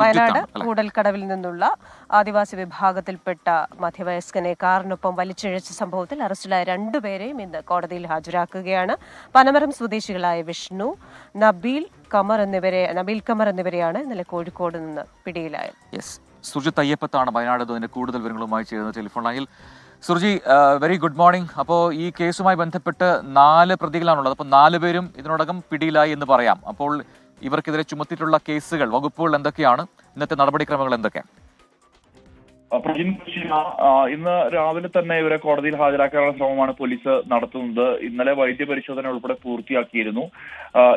വയനാട് കൂടൽക്കടവിൽ നിന്നുള്ള ആദിവാസി വിഭാഗത്തിൽപ്പെട്ട മധ്യവയസ്കനെ കാറിനൊപ്പം വലിച്ചിഴച്ച സംഭവത്തിൽ അറസ്റ്റിലായ രണ്ടുപേരെയും ഇന്ന് കോടതിയിൽ ഹാജരാക്കുകയാണ്. പനമരം സ്വദേശികളായ വിഷ്ണു, നബീൽ കമർ എന്നിവരെയാണ് ഇന്നലെ കോഴിക്കോട് നിന്ന് പിടിയിലായത്. സുർജിത്ത് അയ്യപ്പത്താണ് വയനാട് അതിന്റെ കൂടുതൽ വിവരങ്ങളുമായി ചേരുന്നത് ടെലിഫോൺ ലൈനിൽ. Surji, very good morning. അപ്പോൾ ഈ കേസുമായി ബന്ധപ്പെട്ട് 4 പ്രതികളാണുള്ളത്. അപ്പോൾ 4 പേരും ഇതിനോടകം പിടിയിലായി എന്ന് പറയാം. അപ്പോൾ ഇവർക്കെതിരെ ചുമത്തിയിട്ടുള്ള കേസുകൾ, വകുപ്പുകൾ എന്തൊക്കെയാണ്? ഇന്നത്തെ നടപടിക്രമങ്ങൾ എന്തൊക്കെയാണ്? ഇന്ന് രാവിലെ തന്നെ ഇവരെ കോടതിയിൽ ഹാജരാക്കാനുള്ള ശ്രമമാണ് പോലീസ് നടത്തുന്നത്. ഇന്നലെ വൈദ്യപരിശോധന ഉൾപ്പെടെ പൂർത്തിയാക്കിയിരുന്നു.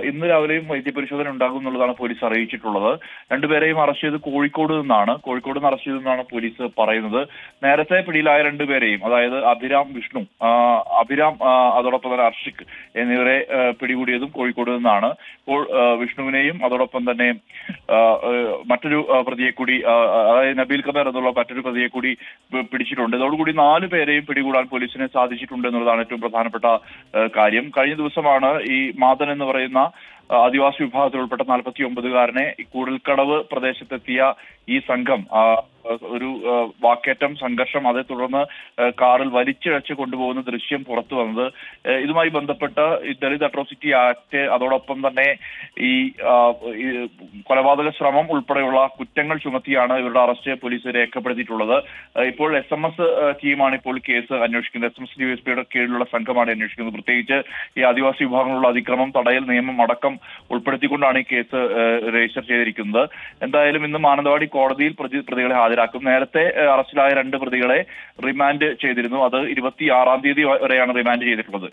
ഇന്ന് രാവിലെയും വൈദ്യപരിശോധന ഉണ്ടാകും എന്നുള്ളതാണ് പോലീസ് അറിയിച്ചിട്ടുള്ളത്. രണ്ടുപേരെയും അറസ്റ്റ് ചെയ്ത് കോഴിക്കോട് നിന്നാണ് അറസ്റ്റ് ചെയ്തതെന്നാണ് പോലീസ് പറയുന്നത്. നേരത്തെ പിടിയിലായ രണ്ടുപേരെയും, അതായത് അഭിരാം, വിഷ്ണു, അതോടൊപ്പം തന്നെ അർഷിക് എന്നിവരെ പിടികൂടിയതും കോഴിക്കോട് നിന്നാണ്. ഇപ്പോൾ വിഷ്ണുവിനെയും അതോടൊപ്പം തന്നെ മറ്റൊരു പ്രതിയെ കൂടി, അതായത് നബീൽ കമർ എന്നുള്ള മറ്റൊരു പ്രതിയെ കൂടി പിടിച്ചിട്ടുണ്ട്. ഇതോടുകൂടി 4 പേരെയും പിടികൂടാൻ പോലീസിന് സാധിച്ചിട്ടുണ്ട് എന്നുള്ളതാണ് ഏറ്റവും പ്രധാനപ്പെട്ട കാര്യം. കഴിഞ്ഞ ദിവസമാണ് ഈ മാതൻ എന്ന് പറയുന്ന ആദിവാസി വിഭാഗത്തിൽ ഉൾപ്പെട്ട 49-കാരനെ കൂടൽക്കടവ് പ്രദേശത്തെത്തിയ ഈ സംഘം ഒരു വാക്കേറ്റം, സംഘർഷം, അതേ തുടർന്ന് കാറിൽ വലിച്ചിഴച്ച് കൊണ്ടുപോകുന്ന ദൃശ്യം പുറത്തു വന്നത്. ഇതുമായി ബന്ധപ്പെട്ട് ഈ ദളിത് അട്രോസിറ്റി ആക്ട്, അതോടൊപ്പം തന്നെ ഈ കൊലപാതക ശ്രമം ഉൾപ്പെടെയുള്ള കുറ്റങ്ങൾ ചുമത്തിയാണ് ഇവരുടെ അറസ്റ്റ് പോലീസ് രേഖപ്പെടുത്തിയിട്ടുള്ളത്. ഇപ്പോൾ SMS ടീമാണ് ഇപ്പോൾ കേസ് അന്വേഷിക്കുന്നത്. SMS DSPയുടെ കീഴിലുള്ള സംഘമാണ് അന്വേഷിക്കുന്നത്. പ്രത്യേകിച്ച് ഈ ആദിവാസി വിഭാഗങ്ങളുള്ള അതിക്രമം തടയൽ നിയമം അടക്കം ഉൾപ്പെടുത്തിക്കൊണ്ടാണ് ഈ കേസ് രജിസ്റ്റർ ചെയ്തിരിക്കുന്നത്. എന്തായാലും ഇന്ന് മാനന്തവാടി കോടതിയിൽ പ്രതികളെ ഹാജരാക്കും. നേരത്തെ അറസ്റ്റിലായ 2 പ്രതികളെ റിമാൻഡ് ചെയ്തിരുന്നു. അത് 26-ാം തീയതി വരെയാണ് റിമാൻഡ് ചെയ്തിട്ടുള്ളത്.